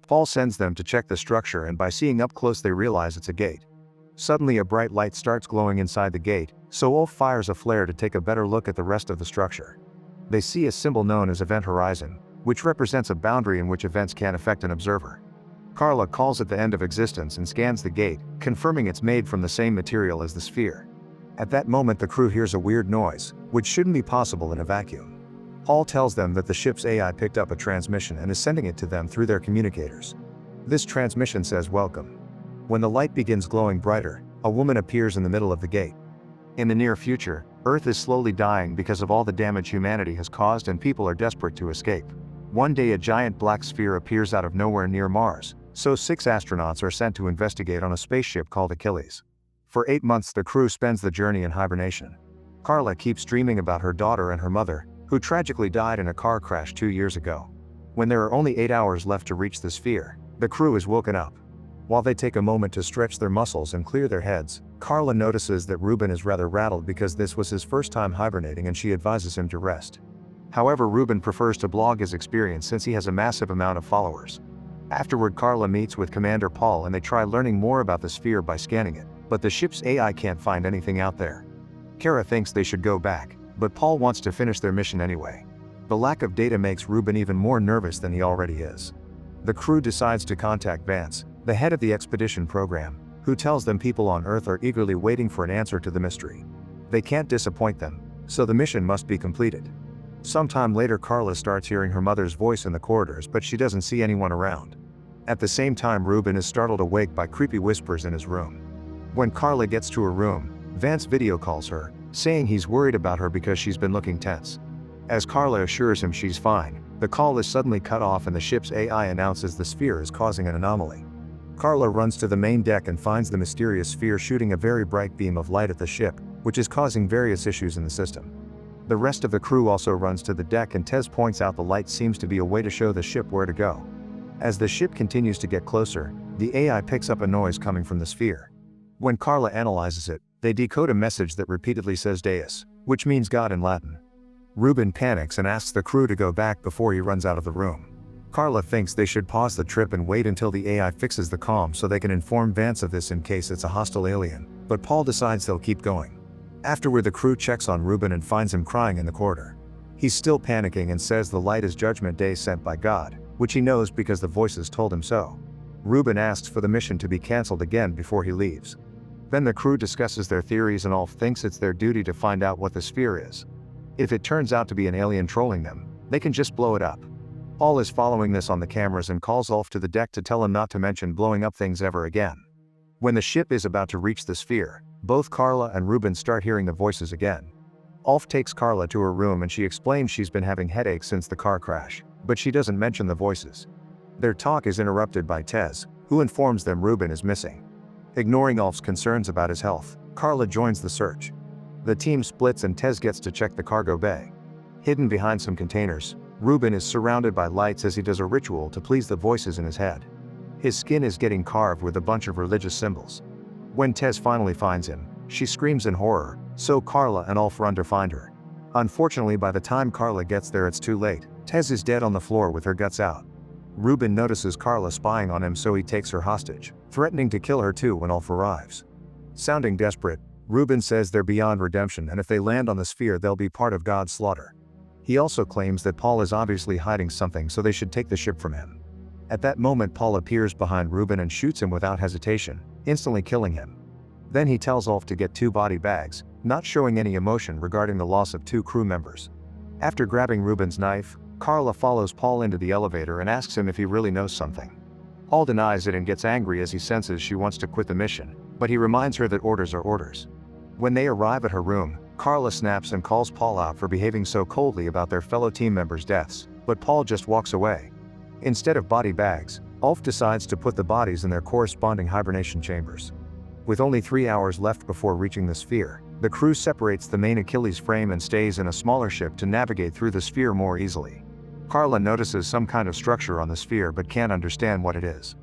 Paul sends them to check the structure, and by seeing up close they realize it's a gate. Suddenly a bright light starts glowing inside the gate, so Ulf fires a flare to take a better look at the rest of the structure. They see a symbol known as Event Horizon, which represents a boundary in which events can affect an observer. Carla calls it the end of existence and scans the gate, confirming it's made from the same material as the sphere. At that moment the crew hears a weird noise, which shouldn't be possible in a vacuum. Paul tells them that the ship's AI picked up a transmission and is sending it to them through their communicators. This transmission says welcome. When the light begins glowing brighter, a woman appears in the middle of the gate. In the near future, Earth is slowly dying because of all the damage humanity has caused and people are desperate to escape. One day a giant black sphere appears out of nowhere near Mars, so 6 astronauts are sent to investigate on a spaceship called Achilles. For 8 months the crew spends the journey in hibernation. Carla keeps dreaming about her daughter and her mother, who tragically died in a car crash 2 years ago. When there are only 8 hours left to reach the sphere, the crew is woken up. While they take a moment to stretch their muscles and clear their heads, Carla notices that Ruben is rather rattled because this was his first time hibernating and she advises him to rest. However, Ruben prefers to blog his experience since he has a massive amount of followers. Afterward, Carla meets with Commander Paul and they try learning more about the sphere by scanning it, but the ship's AI can't find anything out there. Kara thinks they should go back, but Paul wants to finish their mission anyway. The lack of data makes Ruben even more nervous than he already is. The crew decides to contact Vance, the head of the expedition program, who tells them people on Earth are eagerly waiting for an answer to the mystery. They can't disappoint them, so the mission must be completed. Sometime later Carla starts hearing her mother's voice in the corridors, but she doesn't see anyone around. At the same time, Ruben is startled awake by creepy whispers in his room. When Carla gets to her room, Vance video calls her, saying he's worried about her because she's been looking tense. As Carla assures him she's fine, the call is suddenly cut off and the ship's AI announces the sphere is causing an anomaly. Carla runs to the main deck and finds the mysterious sphere shooting a very bright beam of light at the ship, which is causing various issues in the system. The rest of the crew also runs to the deck and Tez points out the light seems to be a way to show the ship where to go. As the ship continues to get closer, the AI picks up a noise coming from the sphere. When Carla analyzes it, they decode a message that repeatedly says DEUS, which means God in Latin. Ruben panics and asks the crew to go back before he runs out of the room. Carla thinks they should pause the trip and wait until the AI fixes the comm so they can inform Vance of this in case it's a hostile alien, but Paul decides they'll keep going. Afterward, the crew checks on Ruben and finds him crying in the corridor. He's still panicking and says the light is Judgment Day sent by God, which he knows because the voices told him so. Ruben asks for the mission to be cancelled again before he leaves. Then the crew discusses their theories and Ulf thinks it's their duty to find out what the sphere is. If it turns out to be an alien trolling them, they can just blow it up. Paul is following this on the cameras and calls Ulf to the deck to tell him not to mention blowing up things ever again. When the ship is about to reach the sphere, both Carla and Ruben start hearing the voices again. Ulf takes Carla to her room and she explains she's been having headaches since the car crash, but she doesn't mention the voices. Their talk is interrupted by Tez, who informs them Ruben is missing. Ignoring Ulf's concerns about his health, Carla joins the search. The team splits and Tez gets to check the cargo bay. Hidden behind some containers, Ruben is surrounded by lights as he does a ritual to please the voices in his head. His skin is getting carved with a bunch of religious symbols. When Tez finally finds him, she screams in horror, so Carla and Ulf run to find her. Unfortunately, by the time Carla gets there it's too late. Tez is dead on the floor with her guts out. Ruben notices Carla spying on him, so he takes her hostage, threatening to kill her too when Ulf arrives. Sounding desperate, Ruben says they're beyond redemption and if they land on the sphere they'll be part of God's slaughter. He also claims that Paul is obviously hiding something, so they should take the ship from him. At that moment Paul appears behind Ruben and shoots him without hesitation, instantly killing him. Then he tells Ulf to get 2 body bags, not showing any emotion regarding the loss of 2 crew members. After grabbing Ruben's knife, Carla follows Paul into the elevator and asks him if he really knows something. Paul denies it and gets angry as he senses she wants to quit the mission, but he reminds her that orders are orders. When they arrive at her room, Carla snaps and calls Paul out for behaving so coldly about their fellow team members' deaths, but Paul just walks away. Instead of body bags, Ulf decides to put the bodies in their corresponding hibernation chambers. With only 3 hours left before reaching the sphere, the crew separates the main Achilles frame and stays in a smaller ship to navigate through the sphere more easily. Carla notices some kind of structure on the sphere but can't understand what it is.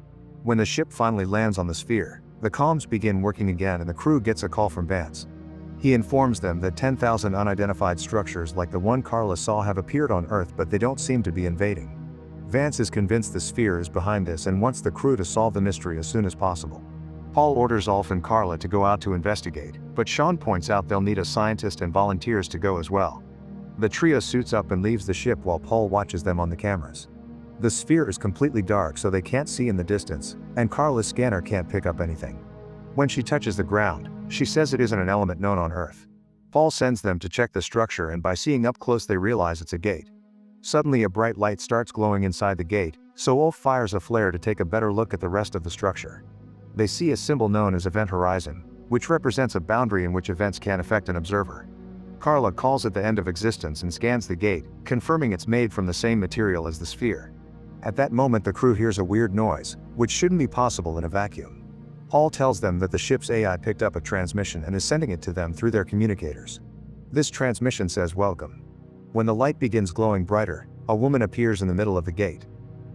When the ship finally lands on the sphere, the comms begin working again and the crew gets a call from Vance. He informs them that 10,000 unidentified structures like the one Carla saw have appeared on Earth, but they don't seem to be invading. Vance is convinced the sphere is behind this and wants the crew to solve the mystery as soon as possible. Paul orders Ulf and Carla to go out to investigate, but Sean points out they'll need a scientist and volunteers to go as well. The trio suits up and leaves the ship while Paul watches them on the cameras. The sphere is completely dark so they can't see in the distance, and Carla's scanner can't pick up anything. When she touches the ground, she says it isn't an element known on Earth. Paul sends them to check the structure, and by seeing up close they realize it's a gate. Suddenly a bright light starts glowing inside the gate, so Ulf fires a flare to take a better look at the rest of the structure. They see a symbol known as Event Horizon, which represents a boundary in which events can affect an observer. Carla calls it the end of existence and scans the gate, confirming it's made from the same material as the sphere. At that moment the crew hears a weird noise, which shouldn't be possible in a vacuum. Paul tells them that the ship's AI picked up a transmission and is sending it to them through their communicators. This transmission says welcome. When the light begins glowing brighter, a woman appears in the middle of the gate.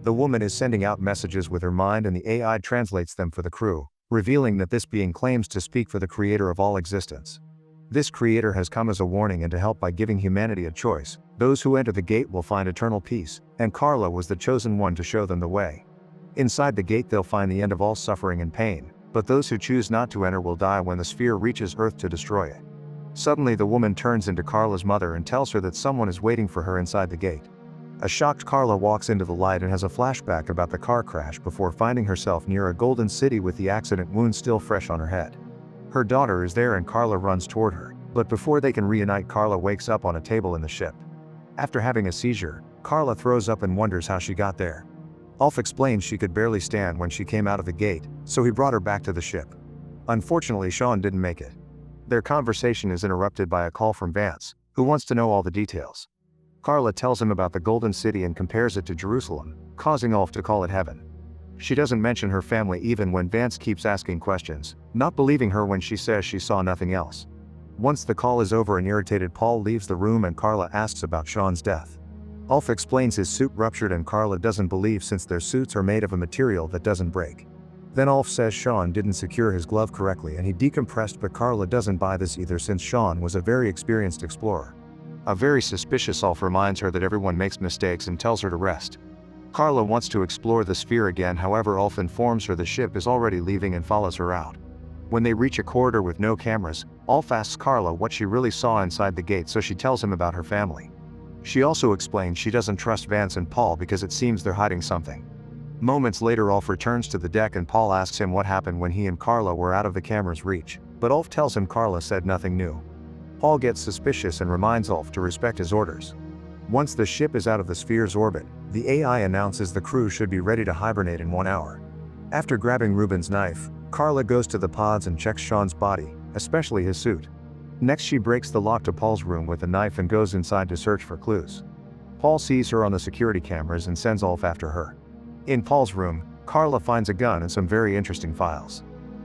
The woman is sending out messages with her mind and the AI translates them for the crew, revealing that this being claims to speak for the creator of all existence. This creator has come as a warning and to help by giving humanity a choice. Those who enter the gate will find eternal peace, and Carla was the chosen one to show them the way. Inside the gate they'll find the end of all suffering and pain, but those who choose not to enter will die when the sphere reaches Earth to destroy it. Suddenly the woman turns into Carla's mother and tells her that someone is waiting for her inside the gate. A shocked Carla walks into the light and has a flashback about the car crash before finding herself near a golden city with the accident wound still fresh on her head. Her daughter is there and Carla runs toward her, but before they can reunite Carla wakes up on a table in the ship. After having a seizure, Carla throws up and wonders how she got there. Ulf explains she could barely stand when she came out of the gate, so he brought her back to the ship. Unfortunately Sean didn't make it. Their conversation is interrupted by a call from Vance, who wants to know all the details. Carla tells him about the Golden City and compares it to Jerusalem, causing Ulf to call it heaven. She doesn't mention her family even when Vance keeps asking questions, not believing her when she says she saw nothing else. Once the call is over, an irritated Paul leaves the room and Carla asks about Sean's death. Ulf explains his suit ruptured and Carla doesn't believe since their suits are made of a material that doesn't break. Then Ulf says Sean didn't secure his glove correctly and he decompressed, but Carla doesn't buy this either since Sean was a very experienced explorer. A very suspicious Ulf reminds her that everyone makes mistakes and tells her to rest. Carla wants to explore the sphere again, however Ulf informs her the ship is already leaving and follows her out. When they reach a corridor with no cameras, Ulf asks Carla what she really saw inside the gate, so she tells him about her family. She also explains she doesn't trust Vance and Paul because it seems they're hiding something. Moments later Ulf returns to the deck and Paul asks him what happened when he and Carla were out of the camera's reach, but Ulf tells him Carla said nothing new. Paul gets suspicious and reminds Ulf to respect his orders. Once the ship is out of the sphere's orbit, the AI announces the crew should be ready to hibernate in 1 hour. After grabbing Ruben's knife, Carla goes to the pods and checks Sean's body, especially his suit. Next she breaks the lock to Paul's room with a knife and goes inside to search for clues. Paul sees her on the security cameras and sends Ulf after her. In Paul's room, Carla finds a gun and some very interesting files.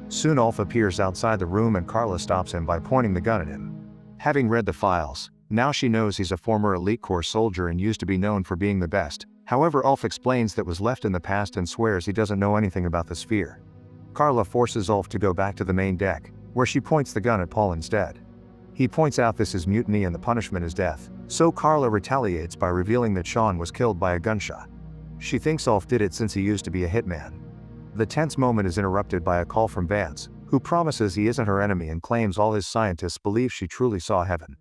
Soon Ulf appears outside the room and Carla stops him by pointing the gun at him. Having read the files, now she knows he's a former Elite Corps soldier and used to be known for being the best. However, Ulf explains that was left in the past and swears he doesn't know anything about the sphere. Carla forces Ulf to go back to the main deck, where she points the gun at Paul instead. He points out this is mutiny and the punishment is death, so Carla retaliates by revealing that Sean was killed by a gunshot. She thinks Ulf did it since he used to be a hitman. The tense moment is interrupted by a call from Vance, who promises he isn't her enemy and claims all his scientists believe she truly saw heaven.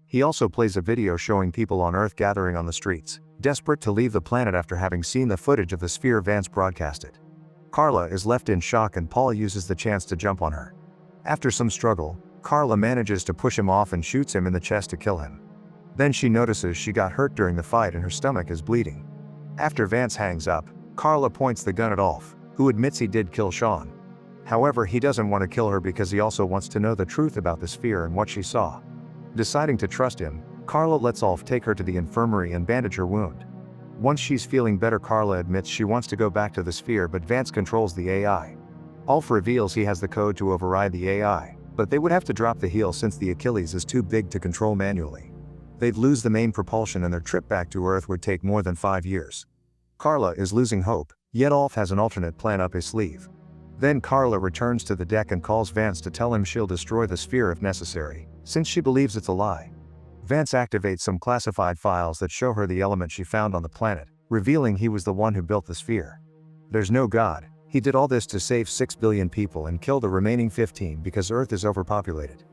He also plays a video showing people on Earth gathering on the streets, desperate to leave the planet after having seen the footage of the sphere Vance broadcasted. Carla is left in shock and Paul uses the chance to jump on her. After some struggle, Carla manages to push him off and shoots him in the chest to kill him. Then she notices she got hurt during the fight and her stomach is bleeding. After Vance hangs up, Carla points the gun at Ulf, who admits he did kill Sean. However, he doesn't want to kill her because he also wants to know the truth about the sphere and what she saw. Deciding to trust him, Carla lets Ulf take her to the infirmary and bandage her wound. Once she's feeling better, Carla admits she wants to go back to the sphere, but Vance controls the AI. Ulf reveals he has the code to override the AI, but they would have to drop the heel since the Achilles is too big to control manually. They'd lose the main propulsion and their trip back to Earth would take more than 5 years. Carla is losing hope, yet Ulf has an alternate plan up his sleeve. Then Carla returns to the deck and calls Vance to tell him she'll destroy the sphere if necessary, since she believes it's a lie. Vance activates some classified files that show her the element she found on the planet, revealing he was the one who built the sphere. There's no God, he did all this to save 6 billion people and kill the remaining 15 because Earth is overpopulated.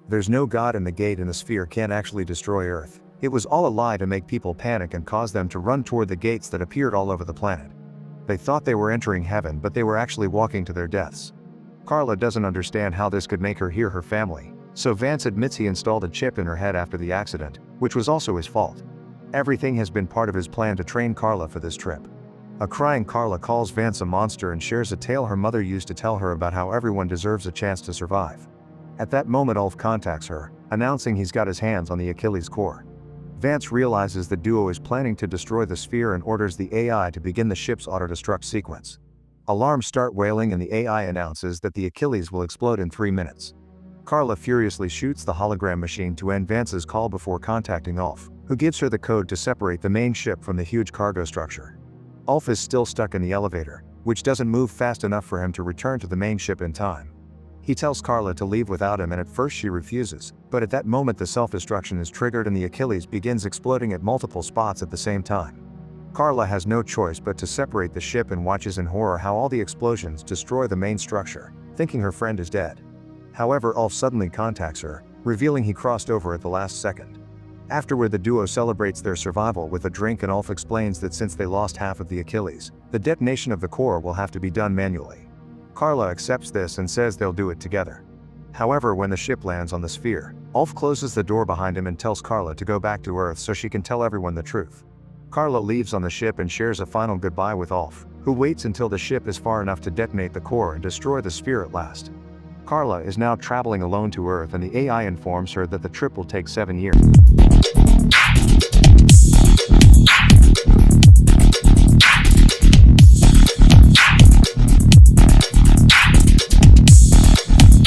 There's no God and the gate in the sphere can't actually destroy Earth. It was all a lie to make people panic and cause them to run toward the gates that appeared all over the planet. They thought they were entering heaven, but they were actually walking to their deaths. Carla doesn't understand how this could make her hear her family, so Vance admits he installed a chip in her head after the accident, which was also his fault. Everything has been part of his plan to train Carla for this trip. A crying Carla calls Vance a monster and shares a tale her mother used to tell her about how everyone deserves a chance to survive. At that moment, Ulf contacts her, announcing he's got his hands on the Achilles core. Vance realizes the duo is planning to destroy the sphere and orders the AI to begin the ship's auto-destruct sequence. Alarms start wailing and the AI announces that the Achilles will explode in 3 minutes. Carla furiously shoots the hologram machine to end Vance's call before contacting Ulf, who gives her the code to separate the main ship from the huge cargo structure. Ulf is still stuck in the elevator, which doesn't move fast enough for him to return to the main ship in time. He tells Carla to leave without him, and at first she refuses, but at that moment the self-destruction is triggered and the Achilles begins exploding at multiple spots at the same time. Carla has no choice but to separate the ship and watches in horror how all the explosions destroy the main structure, thinking her friend is dead. However, Ulf suddenly contacts her, revealing he crossed over at the last second. Afterward, the duo celebrates their survival with a drink, and Ulf explains that since they lost half of the Achilles, the detonation of the core will have to be done manually. Carla accepts this and says they'll do it together. However, when the ship lands on the sphere, Ulf closes the door behind him and tells Carla to go back to Earth so she can tell everyone the truth. Carla leaves on the ship and shares a final goodbye with Ulf, who waits until the ship is far enough to detonate the core and destroy the sphere at last. Carla is now traveling alone to Earth, and the AI informs her that the trip will take 7 years.